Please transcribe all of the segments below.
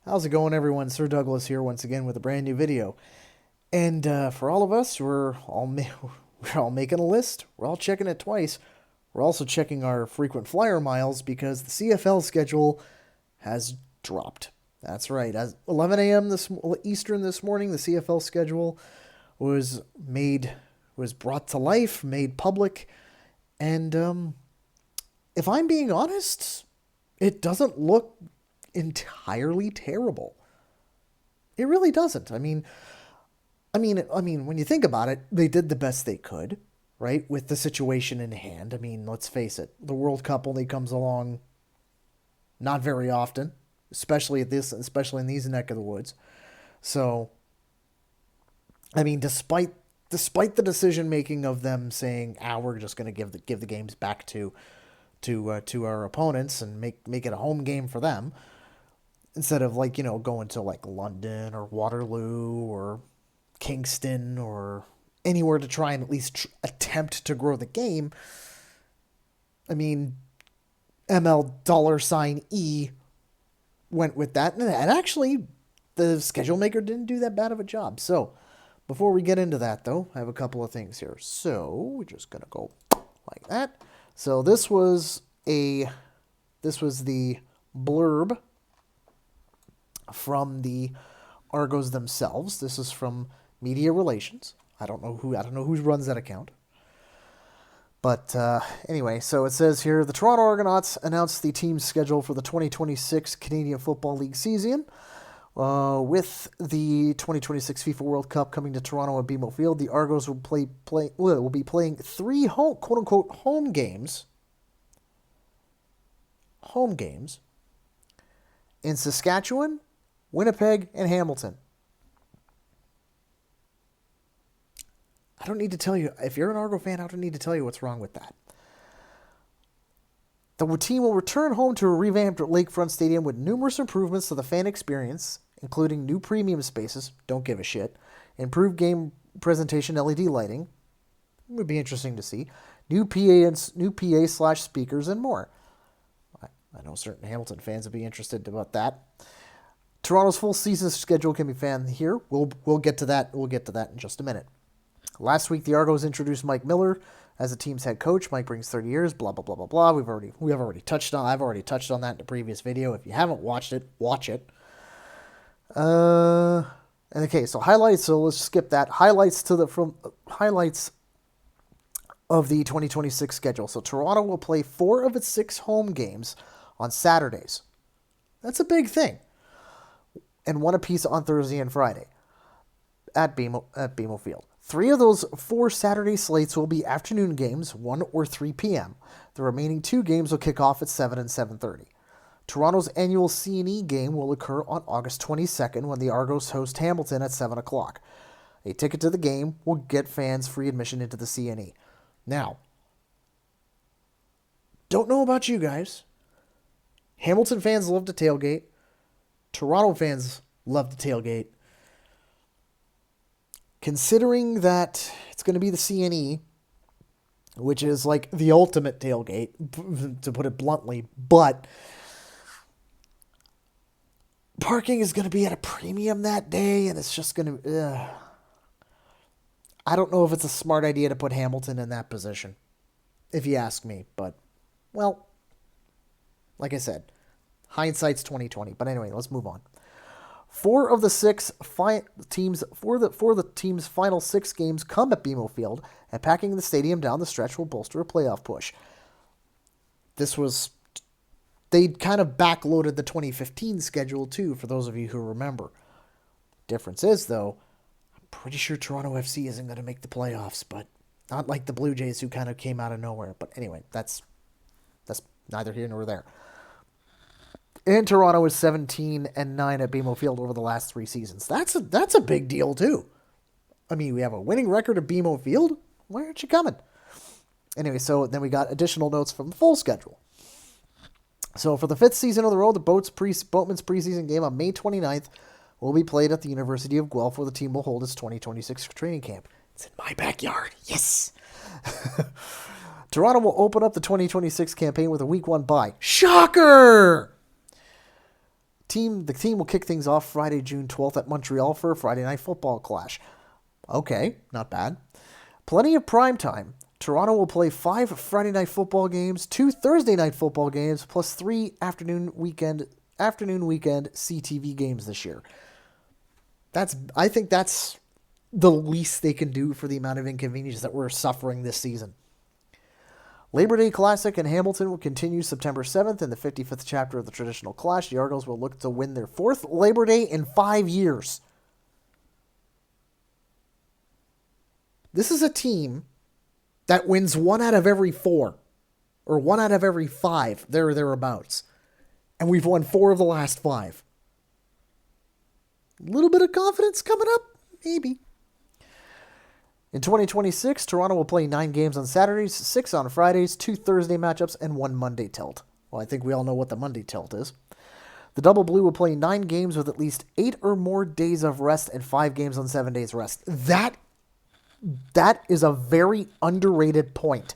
How's it going, everyone? Sir Douglas here once again with a brand new video. And for all of us, we're all making a list. We're all checking it twice. We're also checking our frequent flyer miles because the CFL schedule has dropped. That's right. As 11 a.m. Eastern this morning, the CFL schedule was brought to life, made public, and if I'm being honest, it doesn't look entirely terrible. It really doesn't. When you think about it, they did the best they could, right, with the situation in hand. I mean, let's face it, the World Cup only comes along not very often, especially in these neck of the woods. So, I mean, despite the decision making of them saying, we're just going to give the games back to our opponents and make it a home game for them, instead of going to London or Waterloo or Kingston or anywhere to try and at least attempt to grow the game. I mean, $E went with that, and actually the schedule maker didn't do that bad of a job. So before we get into that, though, I have a couple of things here. So we're just gonna go like that. So this was the blurb from the Argos themselves. This is from Media Relations. I don't know who runs that account. But anyway, so it says here, the Toronto Argonauts announced the team's schedule for the 2026 Canadian Football League season. With the 2026 FIFA World Cup coming to Toronto at BMO Field, the Argos will be playing three quote-unquote home games in Saskatchewan, Winnipeg, and Hamilton. I don't need to tell you, if you're an Argo fan, I don't need to tell you what's wrong with that. The team will return home to a revamped Lakefront Stadium with numerous improvements to the fan experience, including new premium spaces, don't give a shit, improved game presentation LED lighting, would be interesting to see, new PA/speakers, and more. I know certain Hamilton fans would be interested about that. Toronto's full season schedule can be found here. We'll get to that. We'll get to that in just a minute. Last week, the Argos introduced Mike Miller as the team's head coach. Mike brings 30 years. Blah blah blah blah blah. I've already touched on that in the previous video. If you haven't watched it, watch it. Okay, so highlights. So let's skip that. Highlights of the 2026 schedule. So Toronto will play 4 of its 6 home games on Saturdays. That's a big thing. And 1 apiece on Thursday and Friday at BMO Field. 3 of those 4 Saturday slates will be afternoon games, 1 or 3 p.m. The remaining 2 games will kick off at 7 and 7:30. Toronto's annual C&E game will occur on August 22nd when the Argos host Hamilton at 7 o'clock. A ticket to the game will get fans free admission into the C&E. Now, don't know about you guys. Hamilton fans love to tailgate. Toronto fans love to tailgate. Considering that it's going to be the C&E, which is like the ultimate tailgate, to put it bluntly, but parking is going to be at a premium that day, and it's just going to... I don't know if it's a smart idea to put Hamilton in that position, if you ask me, but, well, like I said, hindsight's 2020. But anyway, let's move on. 4 of the team's final 6 games come at BMO Field, and packing the stadium down the stretch will bolster a playoff push. They kind of backloaded the 2015 schedule too, for those of you who remember. Difference is, though, I'm pretty sure Toronto FC isn't going to make the playoffs, but not like the Blue Jays, who kind of came out of nowhere. But anyway, that's neither here nor there. And Toronto is 17-9 at BMO Field over the last 3 seasons. That's a big deal too. I mean, we have a winning record at BMO Field. Why aren't you coming? Anyway, so then we got additional notes from the full schedule. So for the 5th season in a row, the Boatman's preseason game on May 29th will be played at the University of Guelph, where the team will hold its 2026 training camp. It's in my backyard. Yes! Toronto will open up the 2026 campaign with a Week 1 bye. Shocker! The team will kick things off Friday, June 12th at Montreal for a Friday Night Football clash. Okay, not bad. Plenty of prime time. Toronto will play 5 Friday Night Football games, 2 Thursday Night Football games, plus 3 afternoon weekend CTV games this year. I think that's the least they can do for the amount of inconvenience that we're suffering this season. Labor Day Classic in Hamilton will continue September 7th in the 55th chapter of the traditional clash. The Argos will look to win their 4th Labor Day in 5 years. This is a team that wins 1 out of every 4, or 1 out of every 5, thereabouts. And we've won 4 of the last 5. A little bit of confidence coming up? Maybe. In 2026, Toronto will play 9 games on Saturdays, 6 on Fridays, 2 Thursday matchups, and 1 Monday tilt. Well, I think we all know what the Monday tilt is. The Double Blue will play 9 games with at least 8 or more days of rest and 5 games on 7 days rest. That is a very underrated point.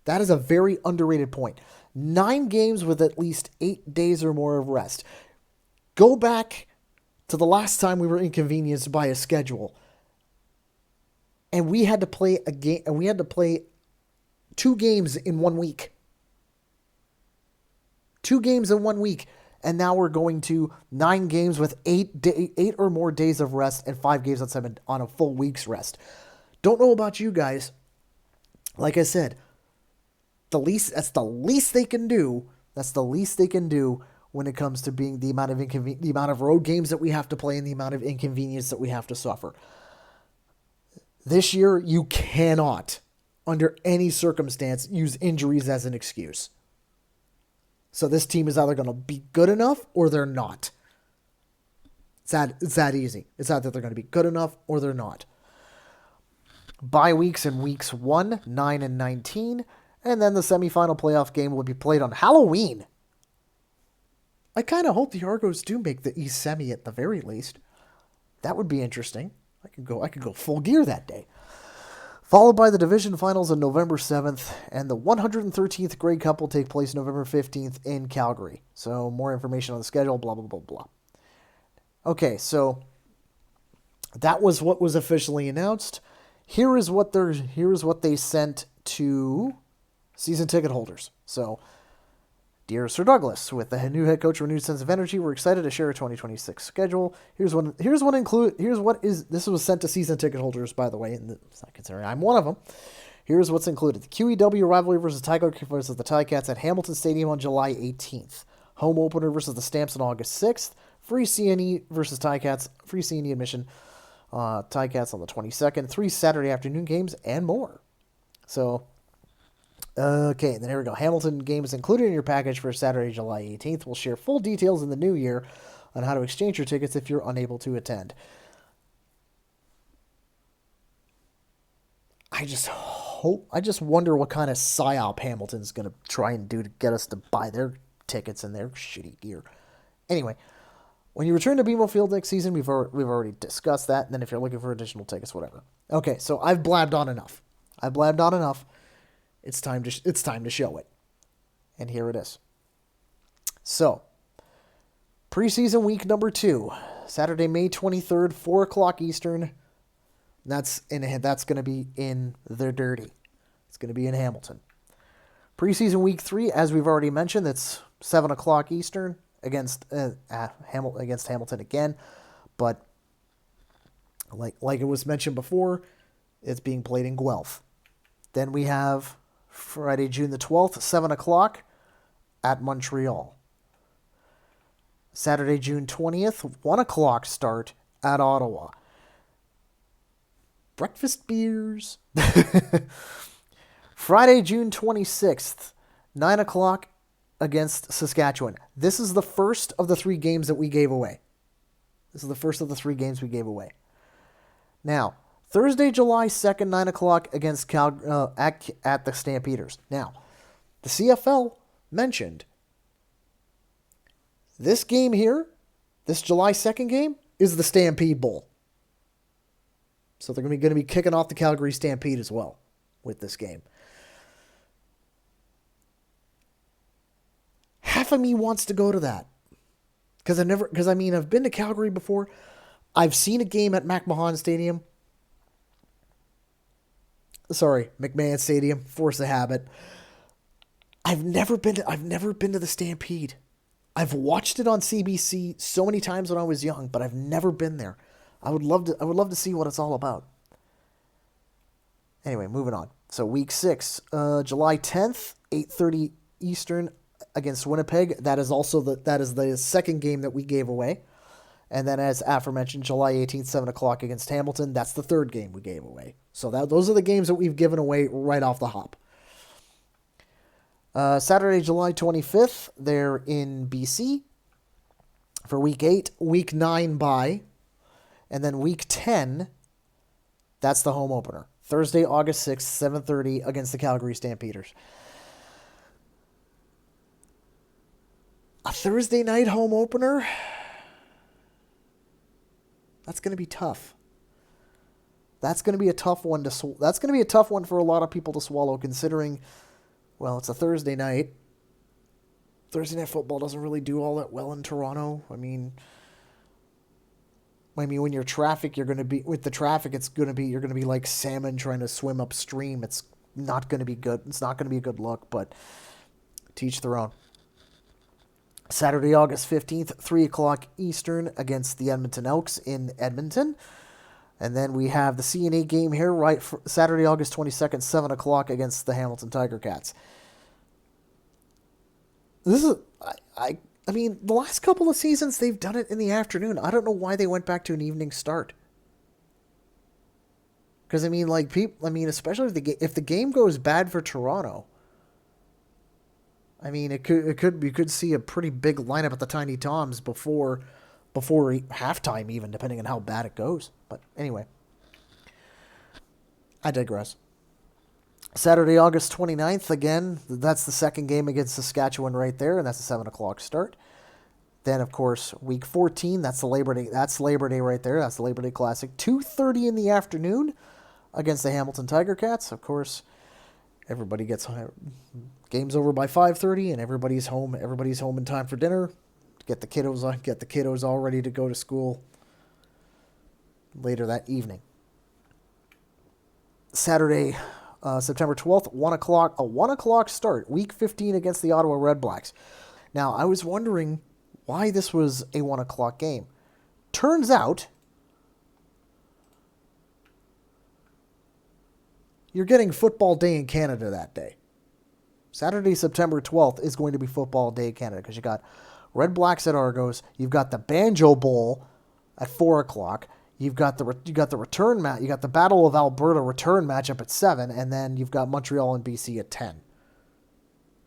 That is a very underrated point. 9 games with at least 8 days or more of rest. Go back to the last time we were inconvenienced by a schedule, and we had to play a game, and we had to play 2 games in 1 week. 2 games in 1 week, and now we're going to 9 games with 8 or more days of rest and 5 games on a full week's rest. Don't know about you guys. Like I said, that's the least they can do. That's the least they can do when it comes to being the amount of road games that we have to play and the amount of inconvenience that we have to suffer. This year, you cannot, under any circumstance, use injuries as an excuse. So this team is either going to be good enough or they're not. It's that easy. It's either they're going to be good enough or they're not. Bye weeks in weeks 1, 9, and 19. And then the semifinal playoff game will be played on Halloween. I kind of hope the Argos do make the East Semi at the very least. That would be interesting. I could go full gear that day. Followed by the division finals on November 7th, and the 113th Grey Cup will take place November 15th in Calgary. So more information on the schedule, blah, blah, blah, blah. Okay, so that was what was officially announced. Here is what they sent to season ticket holders. So, dear Sir Douglas, with the new head coach, renewed sense of energy, we're excited to share a 2026 schedule. This was sent to season ticket holders, by the way, and it's not considering I'm one of them. Here's what's included: the QEW rivalry versus the Ticats at Hamilton Stadium on July 18th. Home opener versus the Stamps on August 6th. Free CNE versus Ticats. Free CNE admission. Ticats on the 22nd. 3 Saturday afternoon games and more. So, okay, then here we go. Hamilton game is included in your package for Saturday, July 18th. We'll share full details in the new year on how to exchange your tickets if you're unable to attend. I just wonder what kind of psyop Hamilton's going to try and do to get us to buy their tickets and their shitty gear. Anyway, when you return to BMO Field next season, we've already discussed that. And then if you're looking for additional tickets, whatever. Okay, so I've blabbed on enough. It's time to show it. And here it is. So, preseason week number 2, Saturday, May 23rd, 4 o'clock Eastern. That's going to be in the Dirty. It's going to be in Hamilton. Preseason week 3, as we've already mentioned, that's 7 o'clock Eastern against Hamilton again. But like it was mentioned before, it's being played in Guelph. Then we have Friday, June the 12th, 7 o'clock at Montreal. Saturday, June 20th, 1 o'clock start at Ottawa. Breakfast beers. Friday, June 26th, 9 o'clock against Saskatchewan. This is the first of the 3 games that we gave away. Now, Thursday, July 2nd, 9 o'clock against at the Stampeders. Now, the CFL mentioned this game here, this July 2nd game, is the Stampede Bowl. So they're going to be kicking off the Calgary Stampede as well with this game. Half of me wants to go to that. I've been to Calgary before. I've seen a game at McMahon Stadium. Sorry, McMahon Stadium. Force of habit. I've never been to the Stampede. I've watched it on CBC so many times when I was young, but I've never been there. I would love to see what it's all about. Anyway, moving on. So week 6, July 10th, 8:30 Eastern against Winnipeg. That is the second game that we gave away. And then, as aforementioned, July 18th, 7 o'clock against Hamilton. That's the third game we gave away. So those are the games that we've given away right off the hop. Saturday, July 25th, they're in BC for week 8. Week 9 bye. And then week 10, that's the home opener. Thursday, August 6th, 7:30 against the Calgary Stampeders. A Thursday night home opener? That's going to be tough. That's going to be a tough one that's going to be a tough one for a lot of people to swallow, considering, well, it's a Thursday night. Thursday night football doesn't really do all that well in Toronto. I mean, when you're with traffic, you're going to be like salmon trying to swim upstream. It's not going to be good. It's not going to be a good look, but to each their own. Saturday, August 15th, 3 o'clock Eastern against the Edmonton Elks in Edmonton. And then we have the CNA game here, right, for Saturday, August 22nd, 7 o'clock against the Hamilton Tiger Cats. This is, I mean, the last couple of seasons, they've done it in the afternoon. I don't know why they went back to an evening start. Because, I mean, especially if the game goes bad for Toronto, I mean, you could see a pretty big lineup at the Tiny Toms before halftime, even, depending on how bad it goes. But anyway, I digress. Saturday, August 29th, again, that's the second game against Saskatchewan right there, and that's a 7 o'clock start. Then, of course, week 14, that's Labor Day right there. That's the Labor Day Classic. 2:30 in the afternoon against the Hamilton Tiger Cats. Of course, everybody gets home. Game's over by 5:30, and everybody's home. Everybody's home in time for dinner. Get the kiddos all ready to go to school later that evening. Saturday, September 12th, 1 o'clock, a 1 o'clock start, week 15 against the Ottawa Redblacks. Now, I was wondering why this was a 1 o'clock game. Turns out, you're getting football day in Canada that day. Saturday, September 12th is going to be football day in Canada because you got Red Blacks at Argos. You've got the Banjo Bowl at 4 o'clock. You've got the return match. You got the Battle of Alberta return matchup at 7, and then you've got Montreal and BC at 10.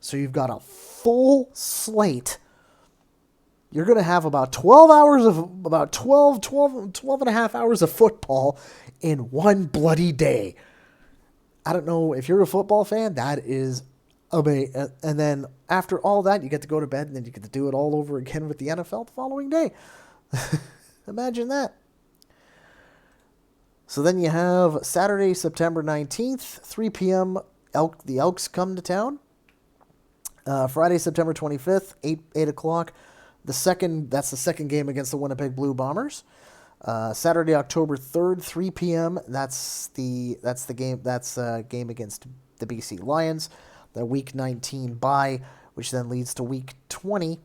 So you've got a full slate. You're going to have about 12 and a half hours of football in one bloody day. I don't know if you're a football fan, that is amazing. And then after all that, you get to go to bed, and then you get to do it all over again with the NFL the following day. Imagine that. So then you have Saturday, September 19th, 3 p.m., the Elks come to town. Friday, September 25th, 8 o'clock. That's the second game against the Winnipeg Blue Bombers. Saturday, October 3rd, 3 p.m. That's a game against the BC Lions. The week 19 bye, which then leads to week 20.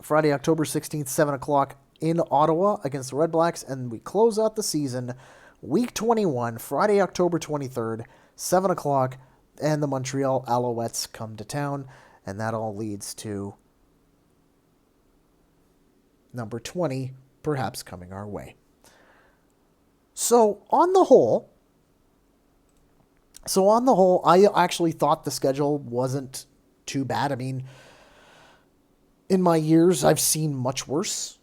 Friday, October 16th, 7 o'clock in Ottawa against the Red Blacks. And we close out the season, week 21, Friday, October 23rd, 7 o'clock, and the Montreal Alouettes come to town. And that all leads to number 20 perhaps coming our way. So on the whole, I actually thought the schedule wasn't too bad. I mean, in my years, I've seen much worse.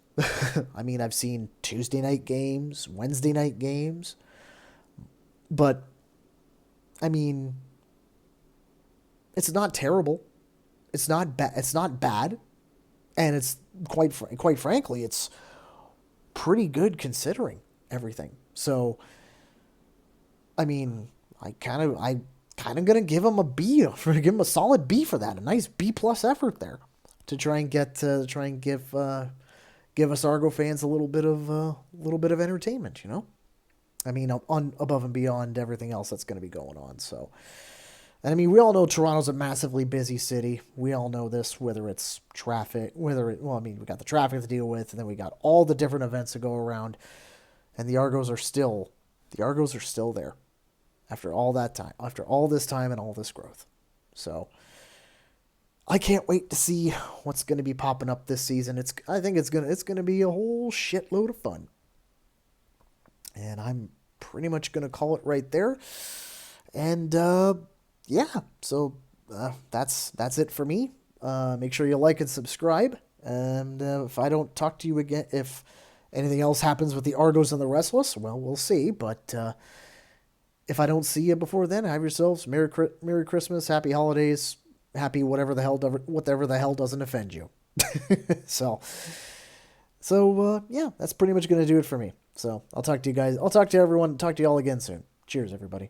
I mean, I've seen Tuesday night games, Wednesday night games. But, I mean, it's not terrible. It's not bad. And it's quite frankly, it's pretty good considering everything. So, I mean, I kind of gonna give him a B, give him a solid B for that, a nice B+ effort there, to try and give give us Argo fans a little bit of entertainment, you know. I mean, above and beyond everything else that's going to be going on. So, and I mean, we all know Toronto's a massively busy city. We all know this, whether it's traffic, well, I mean, we got the traffic to deal with, and then we got all the different events to go around, and the Argos are still there after all that time, after all this time and all this growth. So, I can't wait to see what's going to be popping up this season. I think it's gonna be a whole shitload of fun. And I'm pretty much going to call it right there. And yeah, so that's it for me. Make sure you like and subscribe. And if I don't talk to you again, if anything else happens with the Argos and the Restless, well, we'll see. But if I don't see you before then, have yourselves Merry Christmas, Happy Holidays, Happy whatever the hell doesn't offend you. So yeah, that's pretty much going to do it for me. So I'll talk to you guys. I'll talk to everyone. Talk to you all again soon. Cheers, everybody.